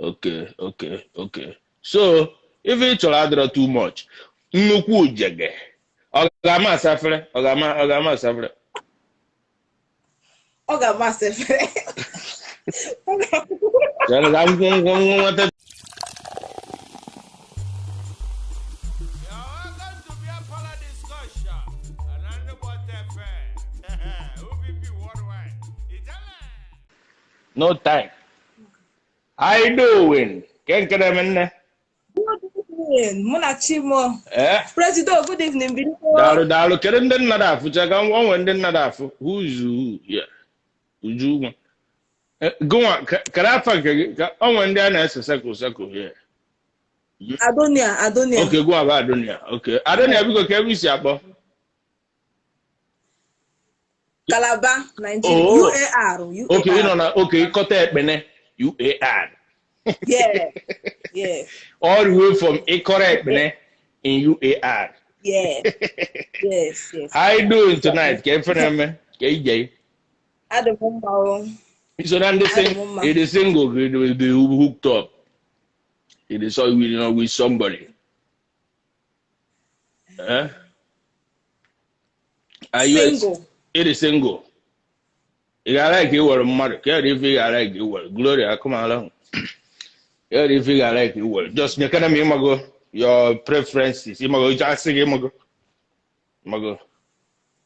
Okay. So if it's all too much, nnukwu ujege. Ogama safre. Ogama safre. No time. I doing. Good evening. Monachimo. President, good evening. Dalu. Keren den nadafu. Chaka one den nadafu. Who's who? Yeah. Uju. Go on. Karafa. One den na seko here. Adonia. Okay, go about Adonia. Okay. Adonia, we go carry siabo. Calabar, Nigeria. UAR. Okay, you know, okay, Kote Bene, UAR. Yeah. All the way from Ikore Bene in UAR. Yeah. Yes. How you doing tonight? KJ. So then they say it is single, it will be hooked up. It is all with somebody. Are you single? It is single. If I like you were mother, care if I like you were Gloria, come along. Care if I like you were just make an imago your preferences. Imago just say imago.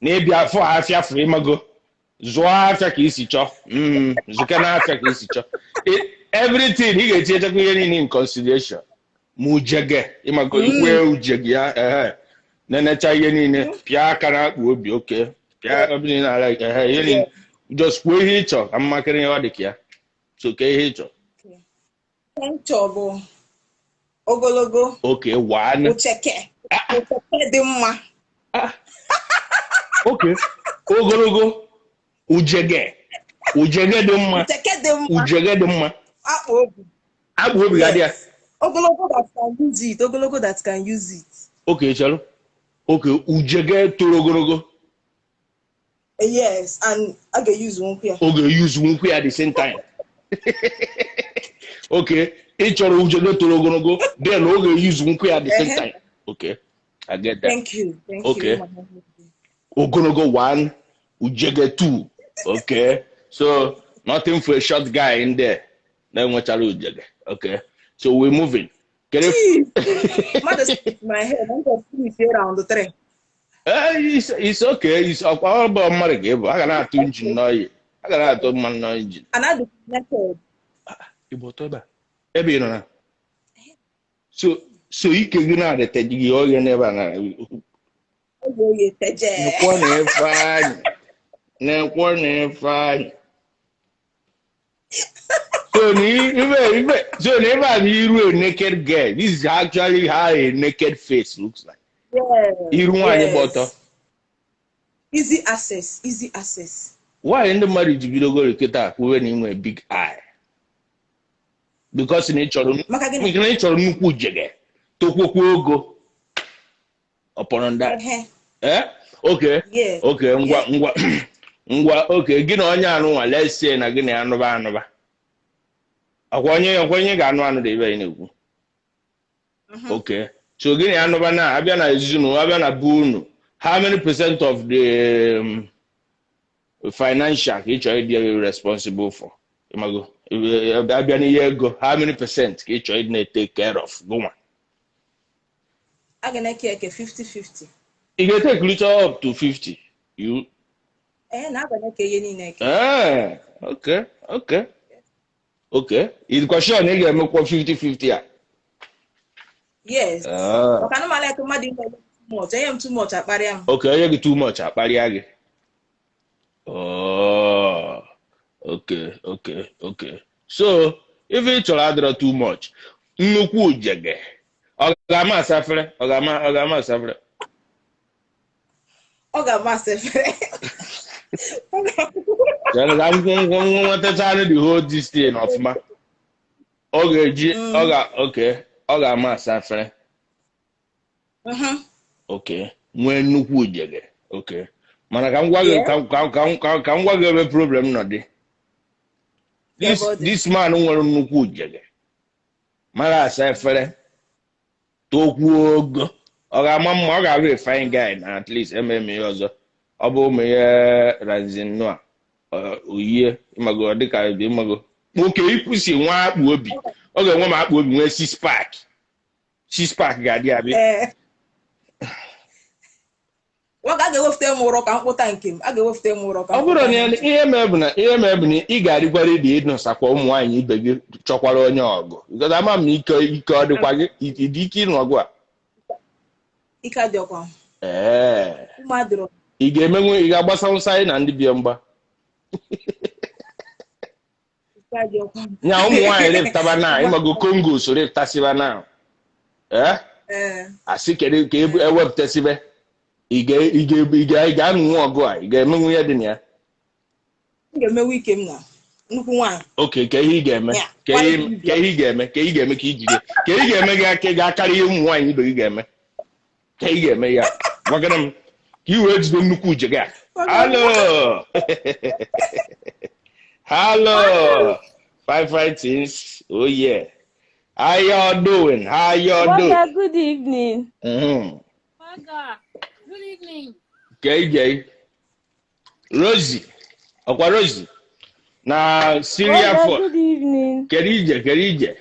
Maybe I for half your free imago. Zoa after easy chop. Zukana after easy chop. Everything he gets in consideration. Mujage. Imago well jagia. Nana Chayeni, Pia Kana will be okay. Just wait here. I'm marking your dick. So, okay, here. Ogologo. Okay, one. Ucheke demma. Okay. Ogologo. Ujege demma. Ujege demma. Abu Gadia. Ogologo that can use it. Okay, chalo. Okay, ujege turogologo. Yes, and I can use one here. Okay, use one here at the same time. Okay, each other ujege turogologo. Then okay, use one here at the same time. Okay, I get that. Thank you. Okay. Ogologo one, ujege two. Okay, so nothing for a short guy in there. Then what are ujege? Okay, so we're moving. Mother, my head. I'm going to see around the train. It's okay. It's all about money. I cannot do engine. I cannot do man engine. And I do method. So you can get out of the you never know. Fine. So never you a naked girl. This is actually how a naked face looks like. Yes. Easy access. Why in the marriage you don't go to Kita when you a big eye? Because in nature, nuku jege to go upon that. Okay. Yeah. Okay. Okay. Gina onya let's say na gina anova. Akwenye ga anu dey very newu. Okay. So gini anova na abia na izunu abia na bunu. How many percent of the financial each are they responsible for? Imago. Abia ni year go. How many percent each are they take care of? Go on. I can take 50-50. You can take little up to 50. You. Na gonna take Okay. Okay. It's question you make 50-50. Yes. Okay, no like much. I am too much at Pariam. Okay, you get too much at Pariagi. Oh. Okay. So, if it's all too much, nnukwu jege. Ogama safre. Ogama safre. I'm going to tell you the whole this thing of ma. Okay. Ogama safre. Okay. When nnukwu jege. Okay. Mana ka ngwa problem no dey. This man nwere nnukwu jege. mara asa efere tokwu ogo ọ ga-ama mma ọ ga-abụ a fine guy na at least ememe ya ọzọ ọ bụ ụmụ ya razin nua oyie ịmago dịka ịmago nwoke ịkwụsị nwa akpụ obi ọ ga-enwe ma akpụ obi nwee six pack ga-adị abịa ọ ga-ewefute m ụrọ ka mkpụta nke m a ga-ewefute m ụrọ ka ọ bụrụ na ihe mee bụ na ị ga-adịkwa redi ịnọsakwa ụmụ nwaanyị ibe gị chọkwara onye ọgụ because ama m ike ọ dịkwa gị ịdị ike ịnụ ọgụ a ike adịọkwa ị ga-emenwe ị ga-agbasa nsọ anyị na ndị bịa mgba nya ụmụ nwaanyị repụtaba na ịmago Congo so repụtasiba na asị kedu ka ewepụtasibe ị ga-anụ nwa ọgụ a ị ga-emenwe ya dị na ya m ga-emewe ike m na nnukwu nwaanyị oke ka ihe ị ga-eme ka ihe ị ga-eme ka ijide ka ị ga-eme gị aka ga-akarị ihe ụmụ nwaanyị ibe gị ga-eme ka ị ga-eme ya gwagara m ka ị wee jide nnukwu uje gị hello fine things oh yeah how y'all doing good evening Good evening. KJ. Rosie. Okwa Rosie. Na Syria for. Good evening. Kerije.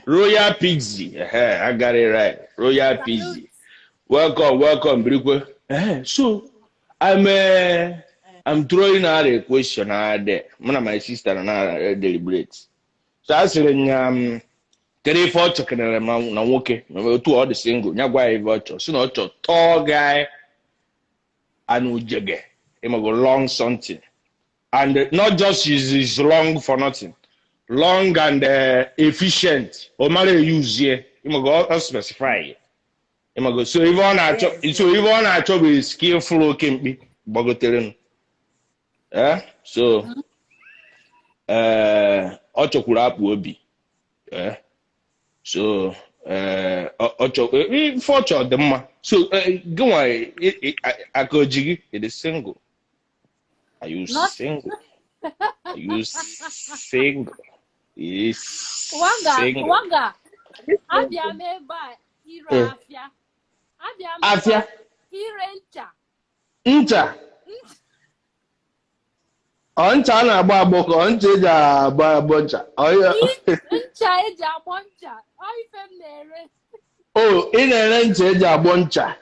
Royal Pixie. I got it right. Royal Pixie. Welcome, Brikwe. So I'm throwing out a question out there. My sister and I deliberate. So I said, Kere for chokere na nwoke na two all the single nyagwa evocho so na ocho tall guy and ujege him go long something and not just is long for nothing long and efficient o mara use here him go specify him go so if on na be skillful okempi gbogotere so o chokwuru akpu obi so fortune the ma so go on akojigi it is single are you single is Wanga abia meba ire afia ire ncha ncha na-agba agbọ ka ncha eji agba agbọ ncha ncha eji agbọ ncha ife m na-ere ị na-ere ncha eji agbọ ncha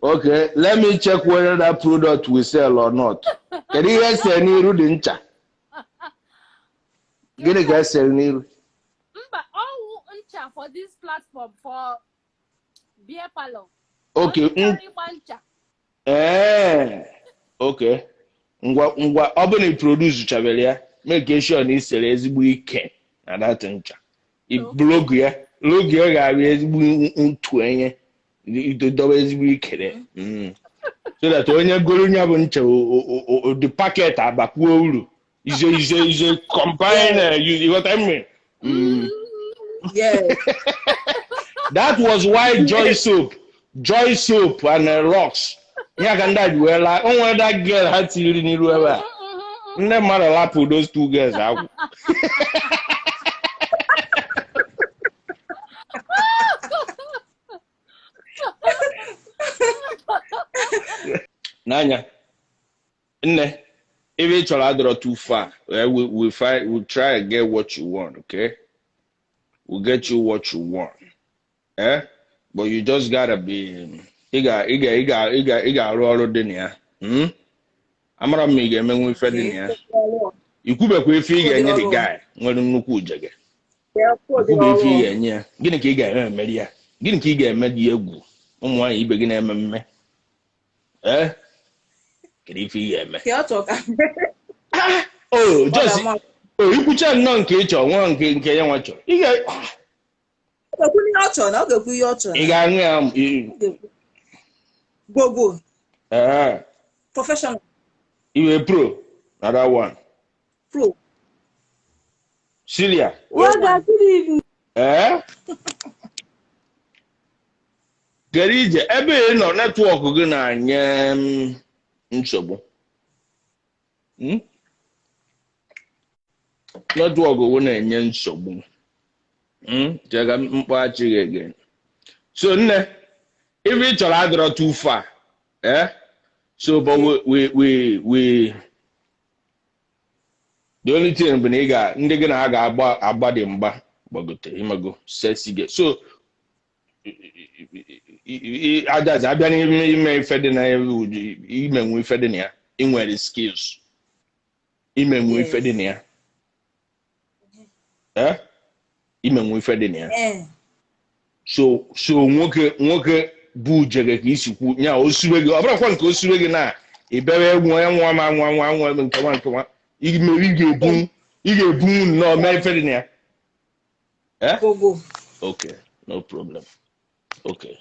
okay let me check whether that product will sell or not kedu ihe ese n'iru dị ncha gịnị ka ese n'iru mba ọwụ ncha for this platform for beer parlor okay ncha okay ngwa ọ bụ na produce chabere ya make sure na isere ezigbo ike na that ncha logo ya ga-abịa ezigbo ntu enye idobe ezigbo ike so that onye goro nya bụ ncha the packet abakwuo uru ize combine you what I mean yes that was why joy soap and rocks ya ka ndị a ji wee laa o nwere that girl ha tiri n'iru ebe a ndị mmadụ lapụ those two girls agwụ n'anya nne ebe ị chọrọ adọrọ too far we'll try and get what you want, okay? We'll get you what you want, but you just gotta be ị ga-arụ ọrụ dị na ya amara m ị ga-emenwe ife dị na ya ikwubekwa ife ị ga-enye dị guy nwere nnukwu ujege ikwube ife ị ga-enye ya gịnị ka ị ga-emeri ya gịnị ka ị ga-eme dị egwu ụmụ nwaanyị ibe gị na-eme mme kedu ife ị ga-eme ikwucha nnọọ nke ị chọrọ nwa nke ya nwa chọrọ ị ga-aṅụ ya Go. Professional. You a pro. Another one. Pro. Celia. Good evening. Gerije, ebe no network gị na-anye nsogbu. network wo na enye nsogbu jaga mkpachi again so nne if you chọrọ adịrọ too far so but we the only thing bụ na ndị gị na ha ga-agba dị mgba gbagote imago sexy so ajazi abịa n'ime ife dị na imenwu ife dị na ya inwere skills imenwu ife dị na ya imenwu ife dị na ya so nwoke bụ jere ka isi kwu nya osure gị ọ bụrụkwa nke osure gị na ibere egwu onye nwa ma nwa nke nwa ị ga-ebu nnọọ mee ife dị na ya okay no problem okay